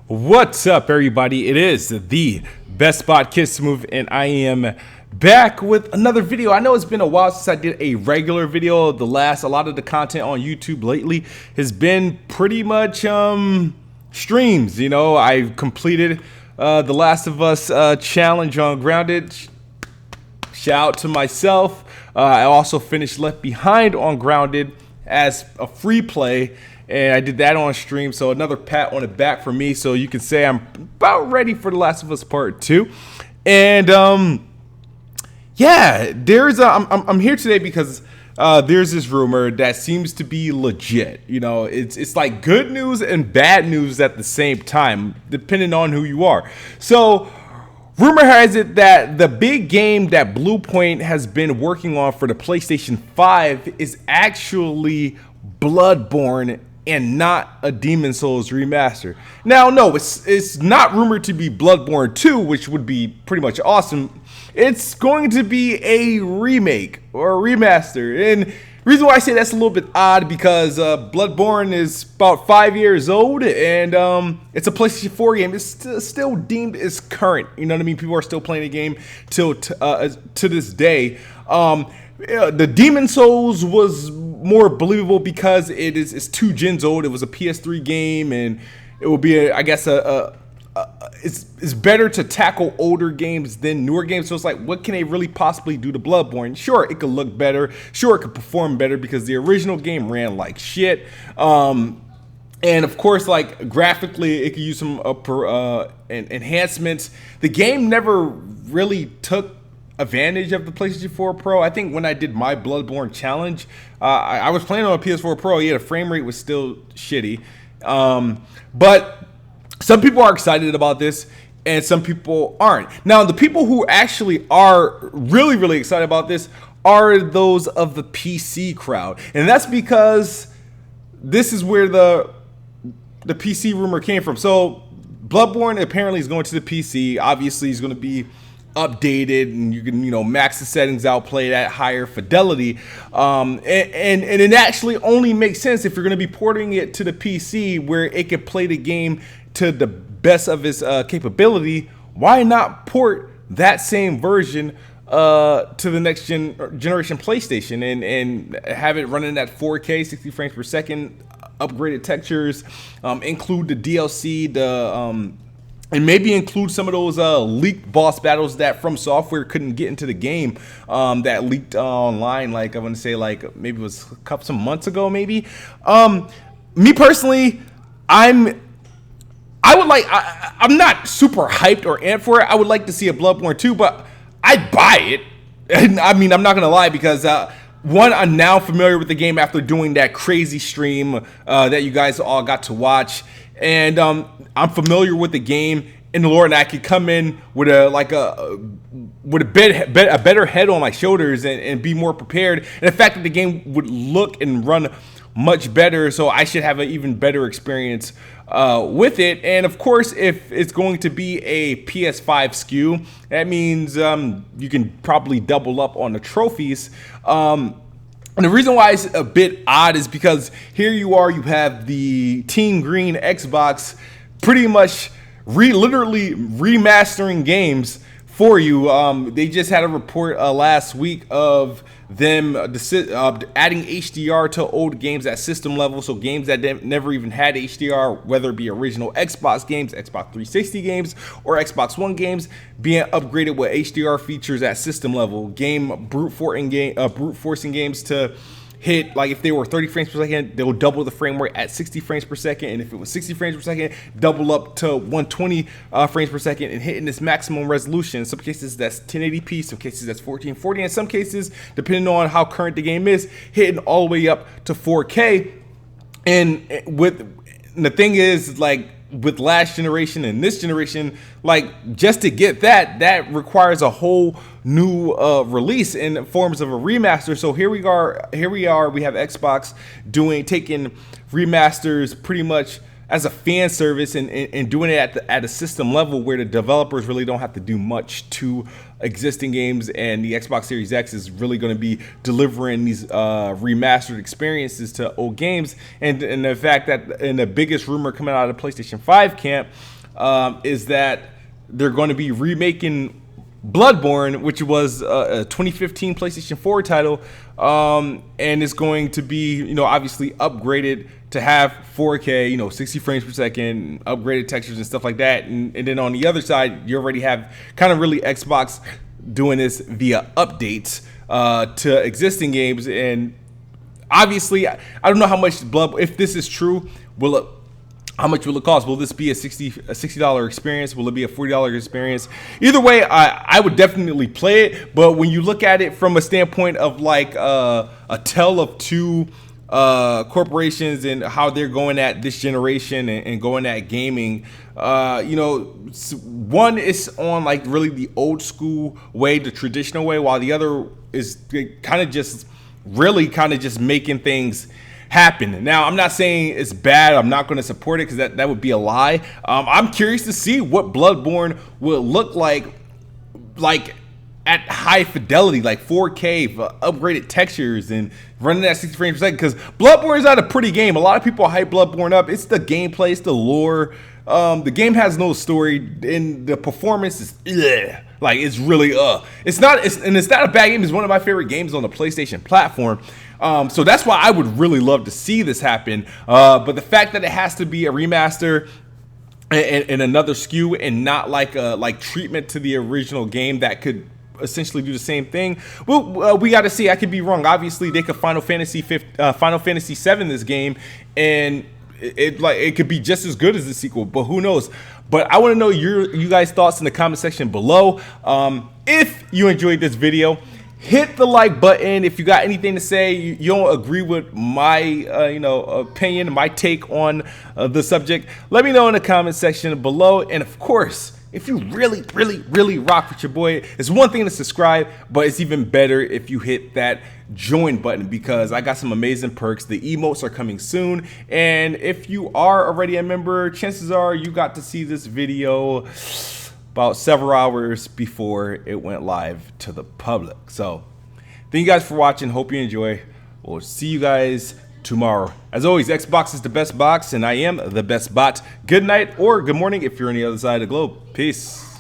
What's up, everybody? It is the best spot, KidSmoove, and I am back with another video. I know it's been a while since I did a regular video. A lot of the content on YouTube lately has been pretty much streams. You know, I completed the Last of Us challenge on Grounded. Shout out to myself. I also finished Left Behind on Grounded as a free play, and I did that on stream, so another pat on the back for me. So you can say I'm about ready for The Last of Us Part 2. And yeah, I'm here today because there's this rumor that seems to be legit. You know, it's like good news and bad news at the same time, depending on who you are. So rumor has it that the big game that Blue Point has been working on for the PlayStation 5 is actually Bloodborne and not a Demon Souls remaster. Now, no, it's not rumored to be Bloodborne 2, which would be pretty much awesome. It's going to be a remake or a remaster. And the reason why I say that's a little bit odd because Bloodborne is about 5 years old, and it's a PlayStation 4 game. It's still deemed as current. You know what I mean? People are still playing the game to this day. The Demon Souls was more believable because it's 2 gens old. It was a PS3 game, and it will be, it's better to tackle older games than newer games. So it's like, what can they really possibly do to Bloodborne? Sure, it could look better. Sure, it could perform better because the original game ran like shit. And of course, like graphically, it could use some enhancements. The game never really took advantage of the PlayStation 4 Pro. I think when I did my Bloodborne challenge, I was playing on a PS4 Pro. Yeah, the frame rate was still shitty. But some people are excited about this and some people aren't. Now, the people who actually are really, really excited about this are those of the PC crowd. And that's because this is where the PC rumor came from. So Bloodborne apparently is going to the PC. Obviously, it's going to be updated, and you can, max the settings out, play it at higher fidelity, and it actually only makes sense if you're going to be porting it to the PC where it can play the game to the best of its capability. Why not port that same version to the next generation PlayStation and have it running at 4K, 60 frames per second, upgraded textures, include the DLC, and maybe include some of those leaked boss battles that From Software couldn't get into the game, that leaked online, like I want to say, like maybe it was some months ago, maybe. Me personally, I'm not super hyped or amped for it. I would like to see a Bloodborne 2, but I'd buy it. And I mean, I'm not gonna lie, because one, I'm now familiar with the game after doing that crazy stream that you guys all got to watch. And I'm familiar with the game and the lore, and I could come in with a better head on my shoulders and be more prepared. And the fact that the game would look and run much better, so I should have an even better experience with it. And of course, if it's going to be a PS5 SKU, that means you can probably double up on the trophies. And the reason why it's a bit odd is because here you have the Team Green Xbox pretty much literally remastering games for you. They just had a report last week of them adding HDR to old games at system level, so games that never even had HDR, whether it be original Xbox games, Xbox 360 games, or Xbox One games, being upgraded with HDR features at system level. Brute forcing games to hit, like if they were 30 frames per second, they'll double the frame rate at 60 frames per second, and if it was 60 frames per second, double up to 120 frames per second and hitting this maximum resolution. In some cases that's 1080p, some cases that's 1440, in some cases, depending on how current the game is, hitting all the way up to 4K. And the thing is, like with last generation and this generation, like just to get that requires a whole new release in forms of a remaster. So here we are, we have Xbox taking remasters pretty much as a fan service and doing it at a system level where the developers really don't have to do much to existing games, and the Xbox Series X is really going to be delivering these remastered experiences to old games. And the fact that, and the biggest rumor coming out of the PlayStation 5 camp, is that they're going to be remaking Bloodborne, which was a 2015 PlayStation 4 title, and it's going to be, obviously upgraded to have 4K, 60 frames per second, upgraded textures and stuff like that. And then on the other side, you already have kind of really Xbox doing this via updates to existing games. And obviously, I don't know how much if this is true, how much will it cost? Will this be a $60 experience? Will it be a $40 experience? Either way, I would definitely play it. But when you look at it from a standpoint of like a tale of two corporations and how they're going at this generation and going at gaming, one is on like really the old school way, the traditional way, while the other is kind of just making things happen. Now, I'm not saying it's bad. I'm not going to support it because that would be a lie. I'm curious to see what Bloodborne will look like at high fidelity, like 4K, upgraded textures, and running at 60 frames per second. Because Bloodborne is not a pretty game. A lot of people hype Bloodborne up. It's the gameplay, it's the lore. The game has no story, and the performance is like it's really It's not a bad game. It's one of my favorite games on the PlayStation platform. So that's why I would really love to see this happen. But the fact that it has to be a remaster and another SKU and not like treatment to the original game that could essentially do the same thing. Well, we got to see. I could be wrong. Obviously, they could Final Fantasy VII this game, and it could be just as good as the sequel. But who knows? But I want to know you guys' thoughts in the comment section below. If you enjoyed this video, hit the like button. If you got anything to say, you don't agree with my opinion, my take on the subject, let me know in the comment section below. And of course, if you really rock with your boy, it's one thing to subscribe, but it's even better if you hit that join button, because I got some amazing perks. The emotes are coming soon, and if you are already a member, chances are you got to see this video about several hours before it went live to the public. So thank you guys for watching. Hope you enjoy. We'll see you guys tomorrow. As always, Xbox is the best box, and I am the best bot. Good night or good morning if you're on the other side of the globe. Peace.